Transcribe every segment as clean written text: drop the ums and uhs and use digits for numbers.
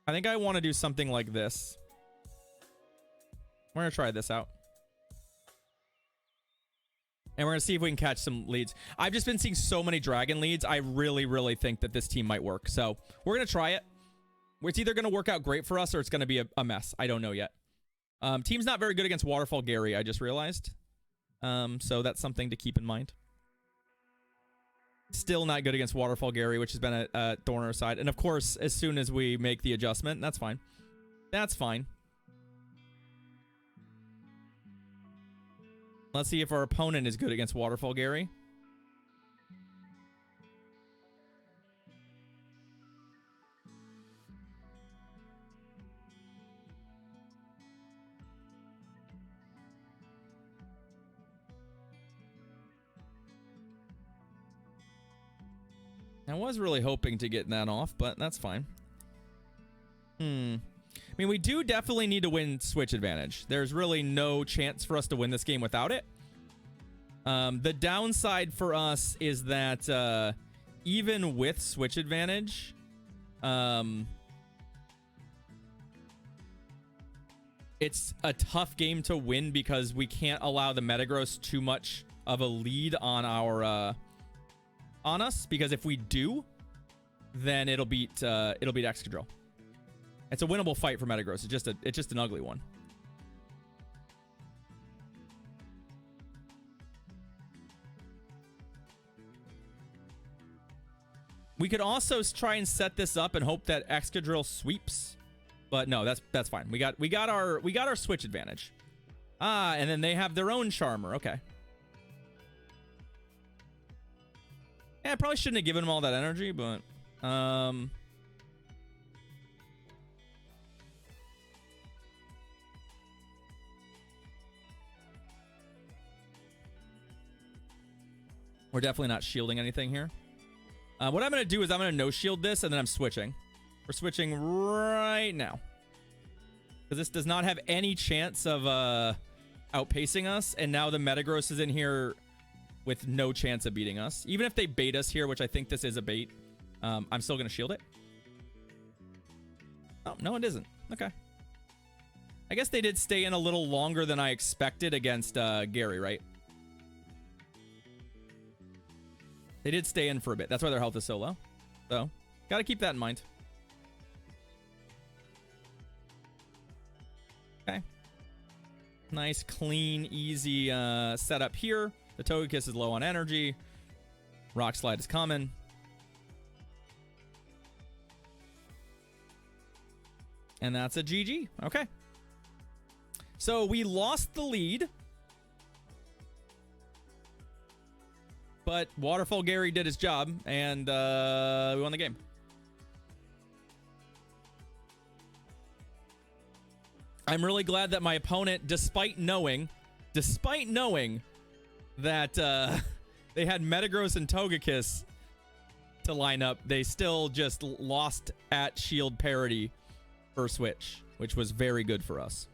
I think I want to do something like this. We're going to try this out. And we're going to see if we can catch some leads. I've just been seeing so many dragon leads. I really, really think that this team might work. So we're going to try it. It's either going to work out great for us or it's going to be a mess. I don't know yet. Team's not very good against Waterfall Gary, I just realized. So that's something to keep in mind. Still not good against Waterfall Gary, which has been a thorn in our side. And of course, as soon as we make the adjustment, that's fine. That's fine. Let's see if our opponent is good against Waterfall Gary. I was really hoping to get that off, but that's fine. I mean, we do definitely need to win switch advantage. There's really no chance for us to win this game without it. The downside for us is that even with switch advantage, it's a tough game to win because we can't allow the Metagross too much of a lead on our on us, because if we do, then it'll beat Excadrill. It's a winnable fight for Metagross. It's just an ugly one. We could also try and set this up and hope that Excadrill sweeps, but no, that's fine. We got our switch advantage. And then they have their own Charmer. Okay. Yeah, I probably shouldn't have given him all that energy, but we're definitely not shielding anything here. What I'm going to do is I'm going to no shield this, and then I'm switching. We're switching right now, because this does not have any chance of outpacing us, and now the Metagross is in here with no chance of beating us. Even if they bait us here, which I think this is a bait, I'm still going to shield it. Oh, no, it isn't. Okay. I guess they did stay in a little longer than I expected against Gary, right? They did stay in for a bit. That's why their health is so low. So, got to keep that in mind. Okay. Nice, clean, easy setup here. The Togekiss is low on energy. Rock Slide is common. And that's a GG. Okay. So we lost the lead. But Waterfall Gary did his job, and we won the game. I'm really glad that my opponent, despite knowing that they had Metagross and Togekiss to line up, they still just lost at shield parity for Switch, which was very good for us.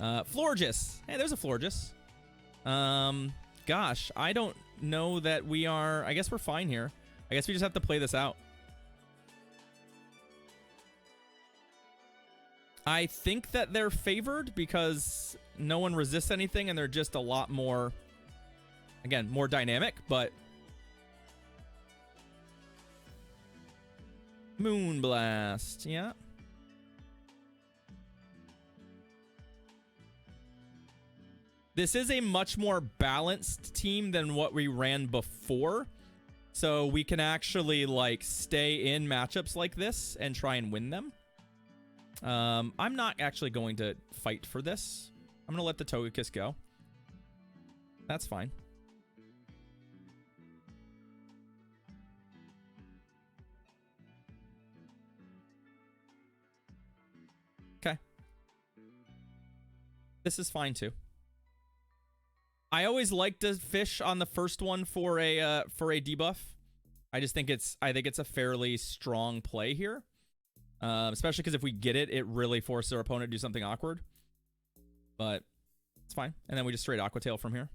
Florges. Hey, there's a Florges. Gosh, I don't know that we are... I guess we're fine here. I guess we just have to play this out. I think that they're favored because no one resists anything, and they're just a lot more... Again, more dynamic, but... Moonblast, yeah. This is a much more balanced team than what we ran before. So we can actually, like, stay in matchups like this and try and win them. I'm not actually going to fight for this. I'm going to let the Togekiss go. That's fine. Okay. This is fine too. I always like to fish on the first one for a debuff. I just think it's a fairly strong play here. Especially because if we get it, it really forces our opponent to do something awkward. But it's fine. And then we just straight Aqua Tail from here.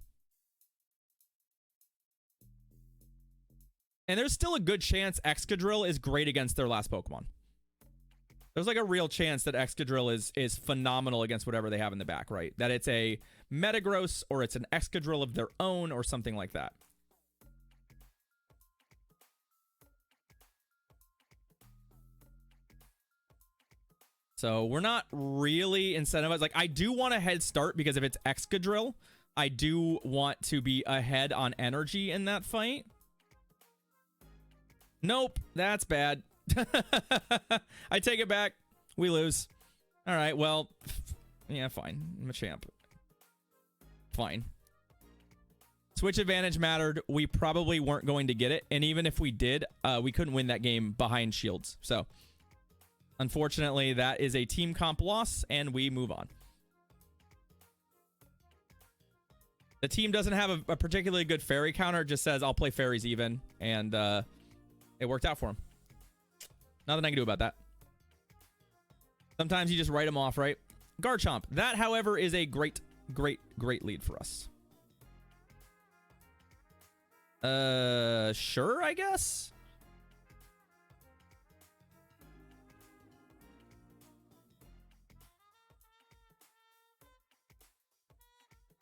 And there's still a good chance Excadrill is great against their last Pokemon. There's like a real chance that Excadrill is phenomenal against whatever they have in the back, right? That it's a Metagross or it's an Excadrill of their own or something like that. So we're not really incentivized. Like, I do want a head start because if it's Excadrill, I do want to be ahead on energy in that fight. Nope, that's bad. I take it back. We lose. All right, well, yeah, fine. I'm a champ. Fine. Switch advantage mattered. We probably weren't going to get it. And even if we did, we couldn't win that game behind shields. So, unfortunately, that is a team comp loss, and we move on. The team doesn't have a particularly good fairy counter. It just says, I'll play fairies even. And it worked out for him. Nothing I can do about that. Sometimes you just write them off, right? Garchomp. That, however, is a great, great, great lead for us. Sure, I guess.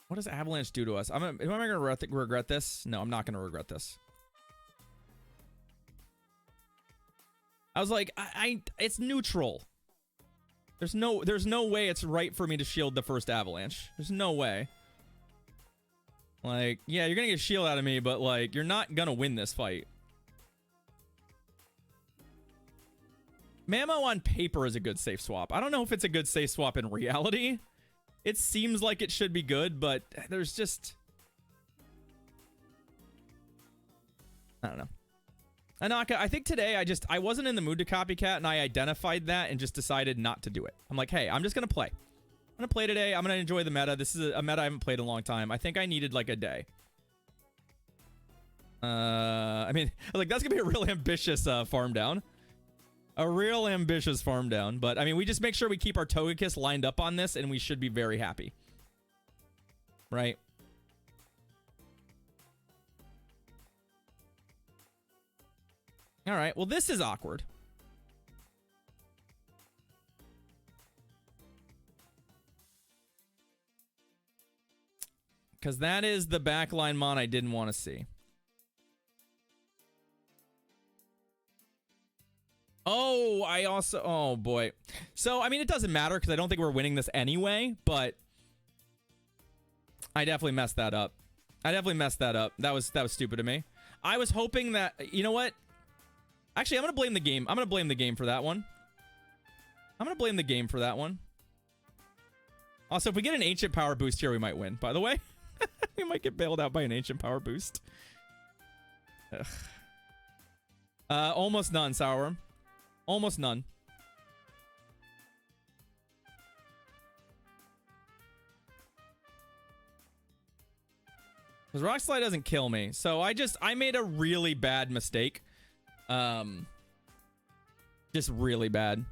What does Avalanche do to us? Am I going to regret this? No, I'm not going to regret this. I was like, it's neutral. There's no way it's right for me to shield the first Avalanche. There's no way. Like, yeah, you're gonna get a shield out of me, but like, you're not gonna win this fight. Mamo on paper is a good safe swap. I don't know if it's a good safe swap in reality. It seems like it should be good, but there's just... I don't know. Anaka, I think today I wasn't in the mood to copycat, and I identified that and just decided not to do it. I'm like, hey, I'm just going to play. I'm going to play today. I'm going to enjoy the meta. This is a meta I haven't played in a long time. I think I needed like a day. I mean, like, that's going to be a real ambitious farm down. A real ambitious farm down. But, I mean, we just make sure we keep our Togekiss lined up on this, and we should be very happy. Right? All right, well, this is awkward. Because that is the backline mon I didn't want to see. Oh, I also... Oh, boy. So, I mean, it doesn't matter because I don't think we're winning this anyway, but... I definitely messed that up. That was stupid of me. I was hoping that... You know what? Actually, I'm going to blame the game. I'm going to blame the game for that one. Also, if we get an Ancient Power boost here, we might win, by the way. We might get bailed out by an Ancient Power boost. Ugh. Almost none, Sourworm. Almost none. Because Rock Slide doesn't kill me. So I made a really bad mistake. Just really bad.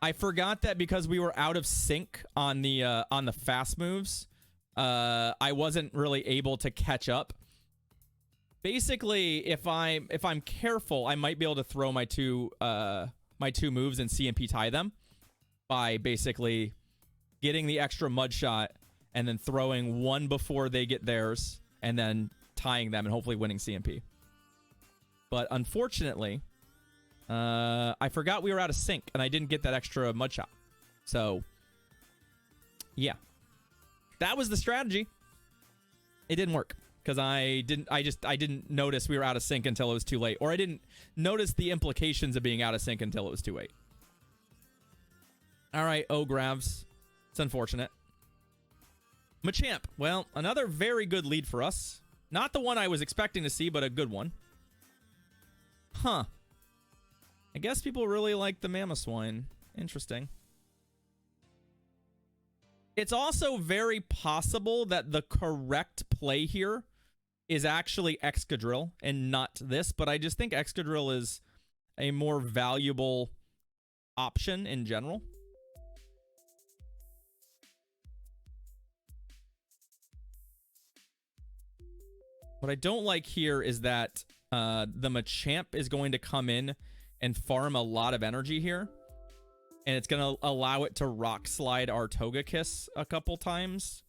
I forgot that because we were out of sync on the fast moves, I wasn't really able to catch up. Basically, if I'm careful, I might be able to throw my two moves and CMP tie them by basically getting the extra mud shot and then throwing one before they get theirs and then tying them and hopefully winning CMP. But unfortunately, I forgot we were out of sync and I didn't get that extra mud shot. So, yeah. That was the strategy. It didn't work because I didn't notice we were out of sync until it was too late. Or I didn't notice the implications of being out of sync until it was too late. All right, Gravs. It's unfortunate. Machamp. Well, another very good lead for us. Not the one I was expecting to see, but a good one. Huh. I guess people really like the Mamoswine. Interesting. It's also very possible that the correct play here is actually Excadrill and not this, but I just think Excadrill is a more valuable option in general. What I don't like here is that the Machamp is going to come in and farm a lot of energy here. And it's going to allow it to rock slide our Togekiss a couple times.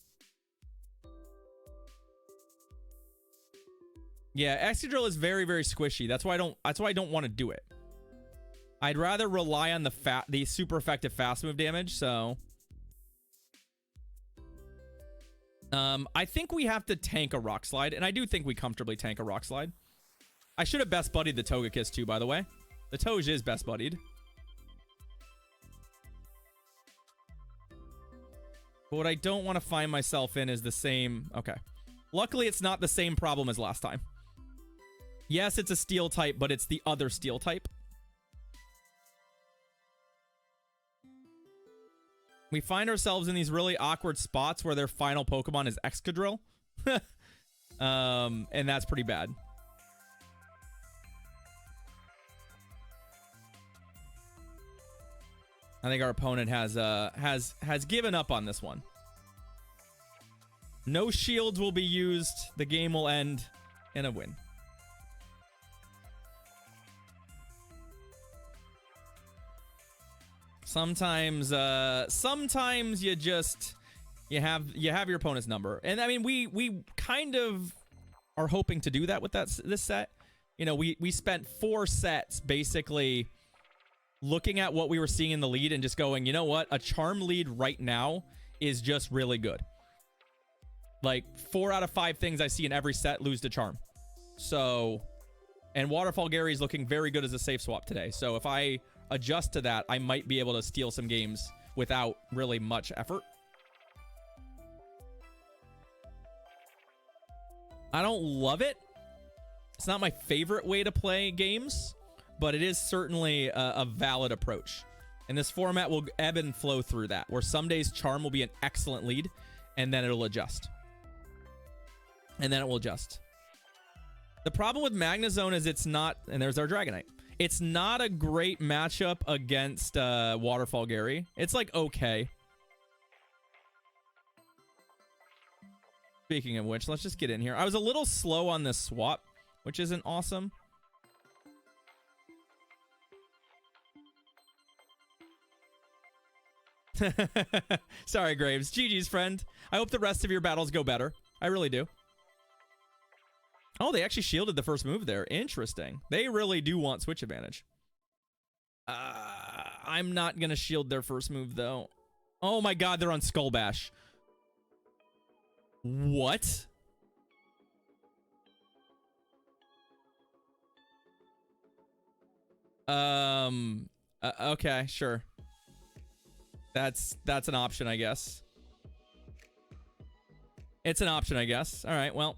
Yeah, Excadrill is very, very squishy. That's why I don't want to do it. I'd rather rely on the super effective fast move damage, so I think we have to tank a Rock Slide, and I do think we comfortably tank a Rock Slide. I should have best buddied the Togekiss too, by the way. The Toge is best buddied. But what I don't want to find myself in is the same... Okay. Luckily, it's not the same problem as last time. Yes, it's a steel type, but it's the other steel type. We find ourselves in these really awkward spots where their final Pokemon is Excadrill. And that's pretty bad. I think our opponent has given up on this one. No shields will be used. The game will end in a win. Sometimes you just you have your opponent's number, and I mean we kind of are hoping to do that with this set. You know, we spent 4 sets basically looking at what we were seeing in the lead and just going, you know what, a charm lead right now is just really good. Like 4 out of 5 things I see in every set lose to charm. So, and Waterfall Gary is looking very good as a safe swap today. So if I adjust to that, I might be able to steal some games without really much effort. I don't love it. It's not my favorite way to play games, but it is certainly a valid approach. And this format will ebb and flow through that, where some days charm will be an excellent lead, and then it'll adjust. And then it will adjust. The problem with Magnezone is it's not, and there's our Dragonite. It's not a great matchup against Waterfall Gary. It's like okay. Speaking of which, let's just get in here. I was a little slow on this swap, which isn't awesome. Sorry, Graves. GG's, friend. I hope the rest of your battles go better. I really do. Oh, they actually shielded the first move there. Interesting. They really do want switch advantage. I'm not going to shield their first move, though. Oh my god, they're on Skull Bash. What? Okay, sure. That's an option, I guess. It's an option, I guess. All right, well.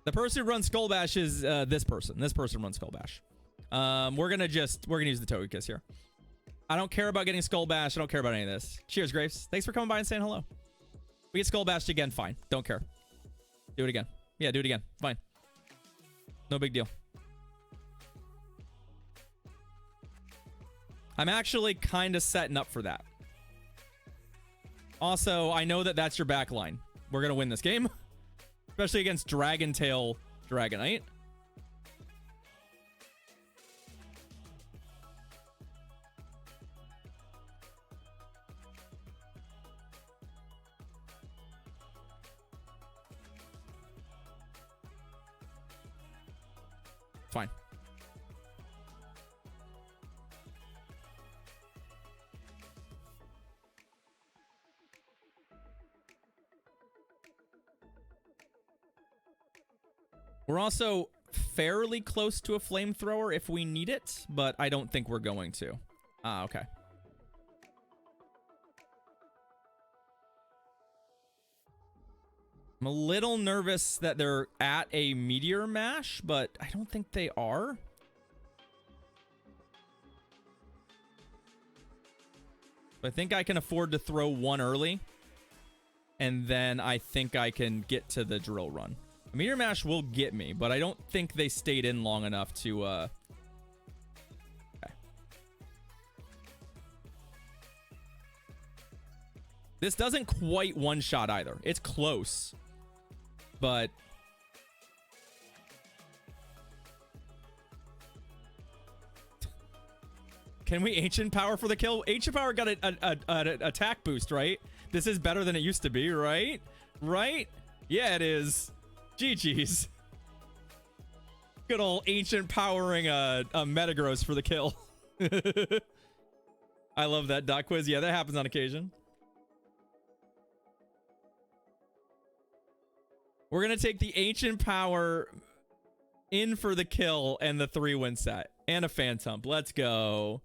The person who runs Skull Bash is this person. This person runs Skull Bash. We're gonna use the Togekiss here. I don't care about getting Skull Bash. I don't care about any of this. Cheers, Graves. Thanks for coming by and saying hello. We get Skull Bashed again, fine. Don't care. Do it again. Yeah, do it again. Fine. No big deal. I'm actually kind of setting up for that. Also, I know that that's your back line. We're gonna win this game. Especially against Dragon Tail Dragonite. Fine. We're also fairly close to a flamethrower if we need it, but I don't think we're going to. Ah, okay. I'm a little nervous that they're at a Meteor Mash, but I don't think they are. I think I can afford to throw one early, and then I think I can get to the drill run. A Meteor Mash will get me, but I don't think they stayed in long enough to, Okay. This doesn't quite one-shot either. It's close. But... Can we ancient power for the kill? Ancient power got an attack boost, right? This is better than it used to be, right? Right? Yeah, it is. GG's. Good old ancient powering a Metagross for the kill. I love that dot quiz. Yeah, that happens on occasion. We're gonna take the ancient power in for the kill and the 3-win set and a Phantump. Let's go.